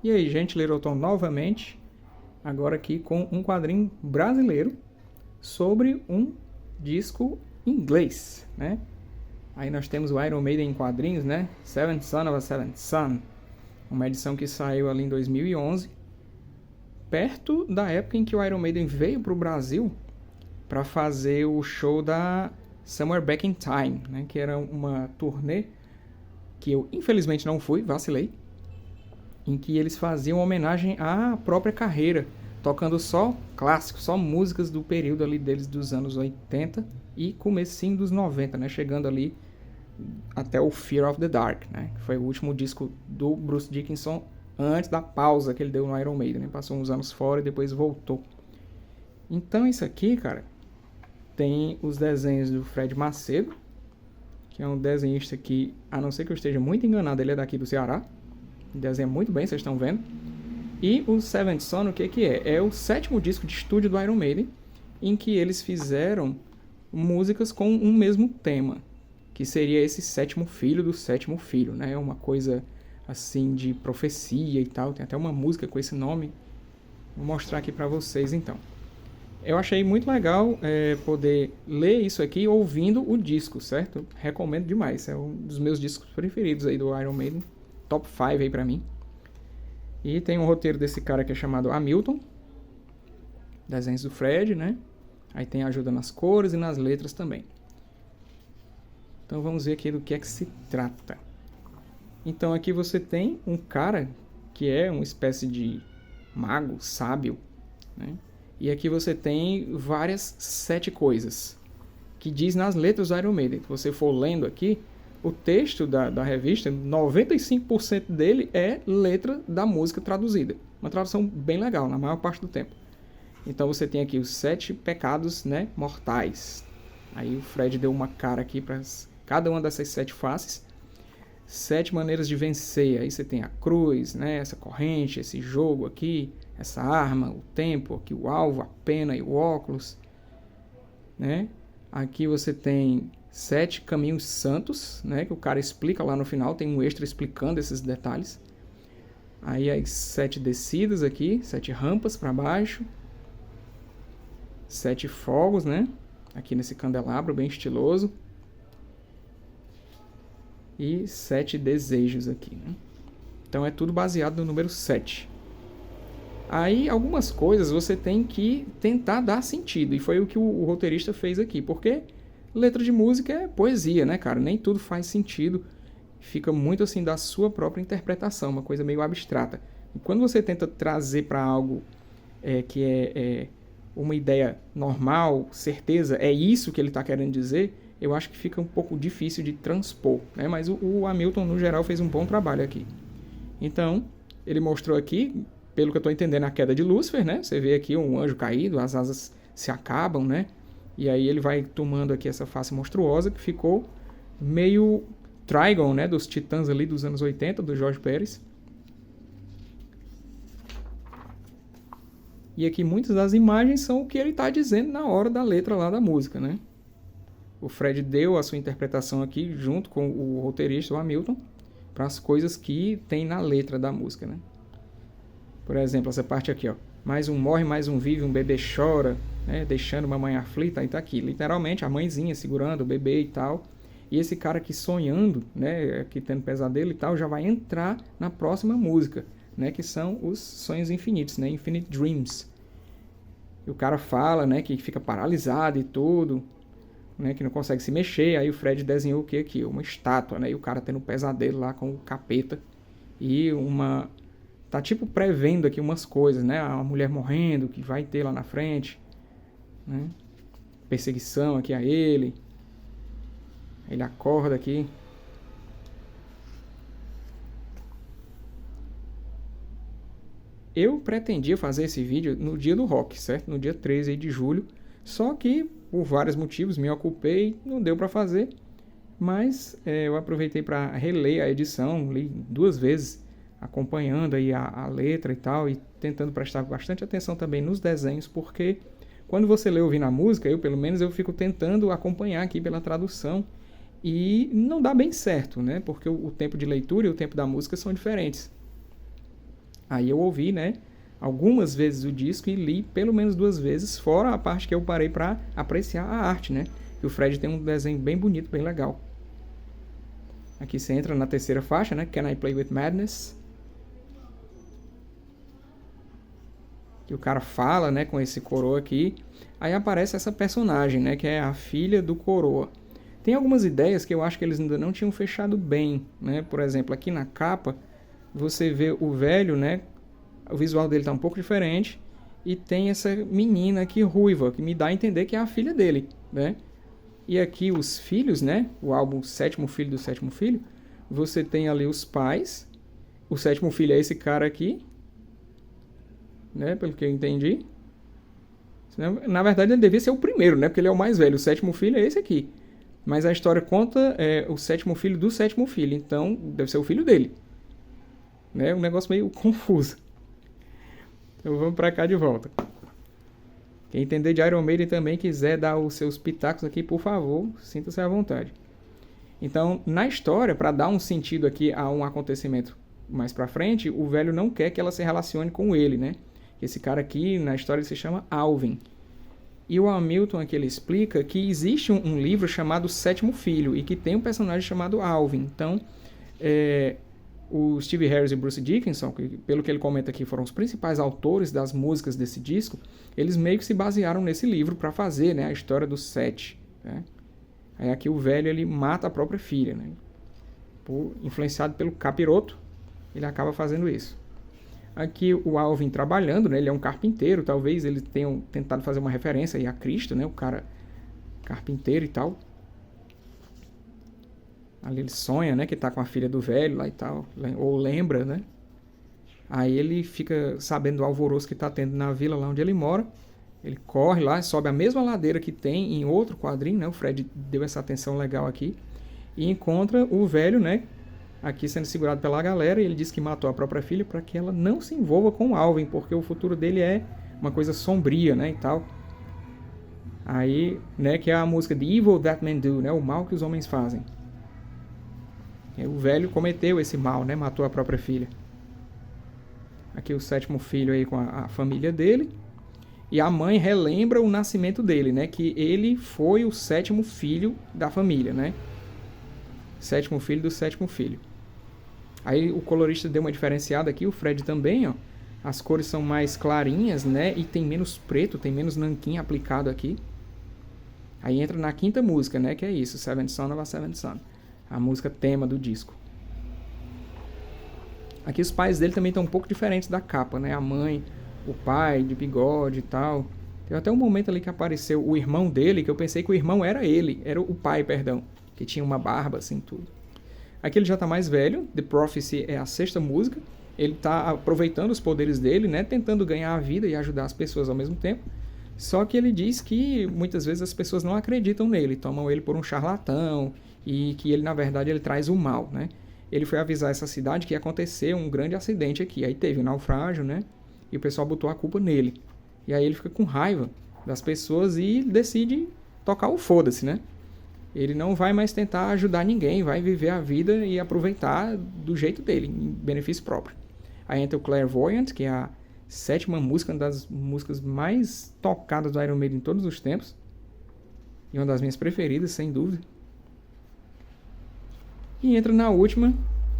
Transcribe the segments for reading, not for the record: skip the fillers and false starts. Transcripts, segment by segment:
E aí, gente, Littleton novamente, agora aqui com um quadrinho brasileiro sobre um disco inglês, né? Aí nós temos o Iron Maiden em quadrinhos, né? Seventh Son of a Seventh Son, uma edição que saiu ali em 2011, perto da época em que o Iron Maiden veio para o Brasil para fazer o show da Somewhere Back in Time, né? Que era uma turnê que eu infelizmente não fui, vacilei, em que eles faziam homenagem à própria carreira, tocando só clássicos, só músicas do período ali deles dos anos 80 e comecinho dos 90, né? Chegando ali até o Fear of the Dark, né? Que foi o último disco do Bruce Dickinson antes da pausa que ele deu no Iron Maiden, né? Passou uns anos fora e depois voltou. Então isso aqui, cara, tem os desenhos do Fred Macedo, que é um desenhista que, a não ser que eu esteja muito enganado, ele é daqui do Ceará. Desenha muito bem, vocês estão vendo. E o Seventh Son, o que é? É o 7º disco de estúdio do Iron Maiden, em que eles fizeram músicas com um mesmo tema, que seria esse 7º filho do 7º filho, né? É uma coisa assim de profecia e tal. Tem até uma música com esse nome. Vou mostrar aqui pra vocês então. Eu achei muito legal poder ler isso aqui ouvindo o disco, certo? Recomendo demais. É um dos meus discos preferidos aí do Iron Maiden. Top 5 aí pra mim. E tem um roteiro desse cara que é chamado Hamilton. Desenhos do Fred, né? Aí tem ajuda nas cores e nas letras também. Então vamos ver aqui do que é que se trata. Então aqui você tem um cara que é uma espécie de mago, sábio, né? E aqui você tem várias 7 coisas que diz nas letras do Iron Maiden. Se você for lendo aqui, o texto da revista, 95% dele é letra da música traduzida. Uma tradução bem legal, na maior parte do tempo. Então você tem aqui os 7 pecados, né, mortais. Aí o Fred deu uma cara aqui para cada uma dessas 7 faces. 7 maneiras de vencer. Aí você tem a cruz, né, essa corrente, esse jogo aqui, essa arma, o tempo, aqui o alvo, a pena e o óculos, né? Aqui você tem 7 caminhos santos, né? Que o cara explica lá no final, tem um extra explicando esses detalhes. Aí as 7 descidas aqui, 7 rampas para baixo, 7 fogos, né? Aqui nesse candelabro bem estiloso. E 7 desejos aqui, né? Então é tudo baseado no número 7. Aí algumas coisas você tem que tentar dar sentido, e foi o que o roteirista fez aqui, porque letra de música é poesia, né, cara? Nem tudo faz sentido, fica muito assim da sua própria interpretação, uma coisa meio abstrata. E quando você tenta trazer para algo que é uma ideia normal, certeza, é isso que ele está querendo dizer, eu acho que fica um pouco difícil de transpor, né? Mas o Hamilton, no geral, fez um bom trabalho aqui. Então, ele mostrou aqui, pelo que eu estou entendendo, a queda de Lúcifer, né? Você vê aqui um anjo caído, as asas se acabam, né? E aí ele vai tomando aqui essa face monstruosa que ficou meio Trigon, né? Dos Titãs ali dos anos 80, do Jorge Pérez. E aqui muitas das imagens são o que ele está dizendo na hora da letra lá da música, né? O Fred deu a sua interpretação aqui junto com o roteirista, o Hamilton, para as coisas que tem na letra da música, né? Por exemplo, essa parte aqui, ó. Mais um morre, mais um vive, um bebê chora, né? Deixando uma mãe aflita. Aí tá aqui, literalmente, a mãezinha segurando o bebê e tal. E esse cara aqui sonhando, né? Aqui tendo pesadelo e tal, já vai entrar na próxima música, né? Que são os sonhos infinitos, né? Infinite Dreams. E o cara fala, né? Que fica paralisado e tudo, né? Que não consegue se mexer. Aí o Fred desenhou o que aqui? Uma estátua, né? E o cara tendo um pesadelo lá com o capeta. E uma... Tá tipo prevendo aqui umas coisas, né? A mulher morrendo, que vai ter lá na frente, né? Perseguição aqui a ele. Ele acorda aqui. Eu pretendia fazer esse vídeo no dia do rock, certo? No dia 13 de julho. Só que, por vários motivos, me ocupei, não deu para fazer. Mas eu aproveitei para reler a edição, li 2 vezes, acompanhando aí a letra e tal, e tentando prestar bastante atenção também nos desenhos, porque quando você lê ouvindo a música, pelo menos eu fico tentando acompanhar aqui pela tradução, e não dá bem certo, né? Porque o tempo de leitura e o tempo da música são diferentes. Aí eu ouvi, né, algumas vezes o disco e li pelo menos 2 vezes, fora a parte que eu parei para apreciar a arte, né? Que o Fred tem um desenho bem bonito, bem legal. Aqui você entra na terceira faixa, né? Can I Play With Madness? Que o cara fala, né, com esse coroa aqui. Aí aparece essa personagem, né, que é a filha do coroa. Tem algumas ideias que eu acho que eles ainda não tinham fechado bem, né? Por exemplo, aqui na capa, você vê o velho, né? O visual dele tá um pouco diferente. E tem essa menina aqui ruiva, que me dá a entender que é a filha dele, né? E aqui os filhos, né? O álbum Sétimo Filho do Sétimo Filho. Você tem ali os pais. O sétimo filho é esse cara aqui, né? Pelo que eu entendi. Na verdade, ele devia ser o primeiro, né? Porque ele é o mais velho. O sétimo filho é esse aqui. Mas a história conta o sétimo filho do sétimo filho. Então, deve ser o filho dele. Né? Um negócio meio confuso. Então, vamos pra cá de volta. Quem entender de Iron Maiden também quiser dar os seus pitacos aqui, por favor, sinta-se à vontade. Então, na história, para dar um sentido aqui a um acontecimento mais pra frente, o velho não quer que ela se relacione com ele, né? Esse cara aqui, na história, ele se chama Alvin. E o Hamilton aqui ele explica que existe um livro chamado Sétimo Filho e que tem um personagem chamado Alvin. Então, o Steve Harris e Bruce Dickinson, que, pelo que ele comenta aqui, foram os principais autores das músicas desse disco, eles meio que se basearam nesse livro para fazer, né, a história dos sete. Né? Aí aqui o velho ele mata a própria filha, né? Influenciado pelo capiroto, ele acaba fazendo isso. Aqui o Alvin trabalhando, né? Ele é um carpinteiro, talvez eles tenham tentado fazer uma referência aí a Cristo, né? O cara carpinteiro e tal. Ali ele sonha, né? Que tá com a filha do velho lá e tal, ou lembra, né? Aí ele fica sabendo do alvoroço que tá tendo na vila lá onde ele mora. Ele corre lá, sobe a mesma ladeira que tem em outro quadrinho, né? O Fred deu essa atenção legal aqui. E encontra o velho, né? Aqui sendo segurado pela galera, e ele diz que matou a própria filha para que ela não se envolva com o Alvin, porque o futuro dele é uma coisa sombria, né, e tal. Aí, né, que é a música The Evil That Men Do, né, o mal que os homens fazem. E o velho cometeu esse mal, né, matou a própria filha. Aqui o sétimo filho aí com a família dele. E a mãe relembra o nascimento dele, né, que ele foi o sétimo filho da família, né. Sétimo filho do sétimo filho. Aí o colorista deu uma diferenciada aqui, o Fred também, ó. As cores são mais clarinhas, né? E tem menos preto, tem menos nanquim aplicado aqui. Aí entra na quinta música, né? Que é isso, Seventh Son of a Seventh Son. A música tema do disco. Aqui os pais dele também estão um pouco diferentes da capa, né? A mãe, o pai de bigode e tal. Tem até um momento ali que apareceu o irmão dele, que eu pensei que o irmão era ele. Era o pai, perdão. Que tinha uma barba, assim, tudo. Aqui ele já tá mais velho, The Prophecy é a sexta música, ele tá aproveitando os poderes dele, né, tentando ganhar a vida e ajudar as pessoas ao mesmo tempo, só que ele diz que muitas vezes as pessoas não acreditam nele, tomam ele por um charlatão, e que ele, na verdade, ele traz o mal, né. Ele foi avisar essa cidade que ia acontecer um grande acidente aqui, aí teve um naufrágio, né, e o pessoal botou a culpa nele. E aí ele fica com raiva das pessoas e decide tocar o foda-se, né. Ele não vai mais tentar ajudar ninguém, vai viver a vida e aproveitar do jeito dele, em benefício próprio. Aí entra o Clairvoyant, que é a sétima música, uma das músicas mais tocadas do Iron Maiden em todos os tempos. E uma das minhas preferidas, sem dúvida. E entra na última,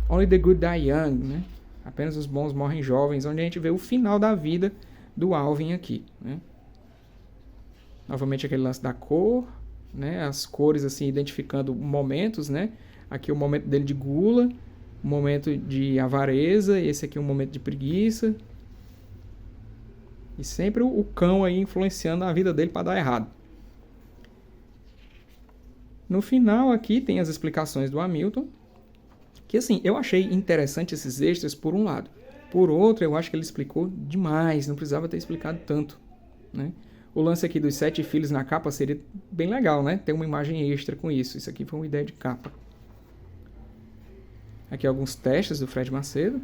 Only the Good Die Young, né? Apenas os bons morrem jovens, onde a gente vê o final da vida do Alvin aqui, né? Novamente aquele lance da cor, né, as cores assim identificando momentos, né? Aqui o momento dele de gula, o momento de avareza, esse aqui é um momento de preguiça. E sempre o cão aí influenciando a vida dele para dar errado. No final aqui tem as explicações do Hamilton, que assim, eu achei interessante esses extras por um lado. Por outro, eu acho que ele explicou demais, não precisava ter explicado tanto, né? O lance aqui dos 7 filhos na capa seria bem legal, né? Ter uma imagem extra com isso. Isso aqui foi uma ideia de capa. Aqui alguns testes do Fred Macedo.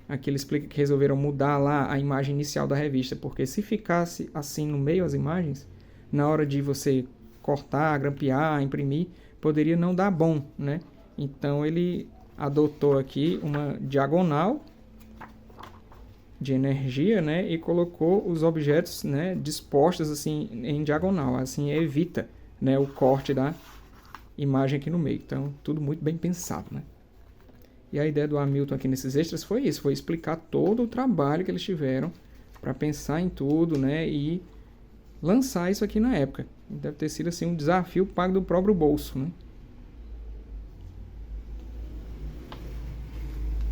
Aqui ele explica que resolveram mudar lá a imagem inicial da revista, porque se ficasse assim no meio as imagens, na hora de você cortar, grampear, imprimir, poderia não dar bom, né? Então ele adotou aqui uma diagonal de energia, né, e colocou os objetos, né, dispostos assim em diagonal, assim evita, né, o corte da imagem aqui no meio. Então, tudo muito bem pensado, né? E a ideia do Hamilton aqui nesses extras foi isso, foi explicar todo o trabalho que eles tiveram para pensar em tudo, né, e lançar isso aqui na época. Deve ter sido assim um desafio pago do próprio bolso, né?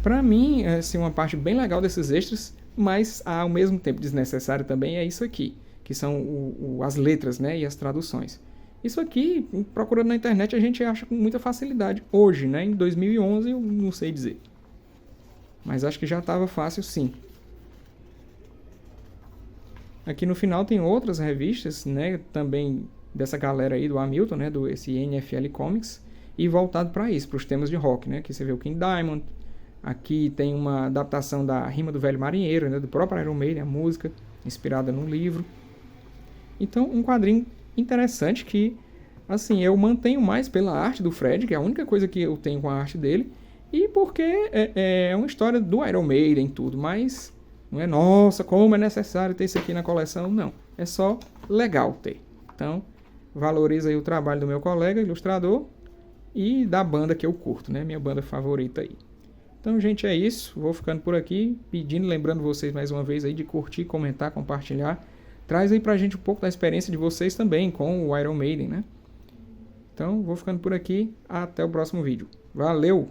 Para mim, é assim, uma parte bem legal desses extras, mas ao mesmo tempo desnecessário também é isso aqui, que são as letras, né, e as traduções. Isso aqui, procurando na internet, a gente acha com muita facilidade hoje, né? Em 2011, eu não sei dizer. Mas acho que já estava fácil sim. Aqui no final tem outras revistas, né, também dessa galera aí do Hamilton, né, do esse NFL Comics, e voltado para isso, para os temas de rock, né? Aqui você vê o King Diamond. Aqui tem uma adaptação da Rima do Velho Marinheiro, né, do próprio Iron Maiden, a música, inspirada num livro. Então, um quadrinho interessante que, assim, eu mantenho mais pela arte do Fred, que é a única coisa que eu tenho com a arte dele, e porque é uma história do Iron Maiden e tudo, mas não é, nossa, como é necessário ter isso aqui na coleção, não. É só legal ter. Então, valoriza aí o trabalho do meu colega, ilustrador, e da banda que eu curto, né, minha banda favorita aí. Então, gente, é isso. Vou ficando por aqui, pedindo, lembrando vocês mais uma vez aí de curtir, comentar, compartilhar. Traz aí pra gente um pouco da experiência de vocês também com o Iron Maiden, né? Então, vou ficando por aqui. Até o próximo vídeo. Valeu!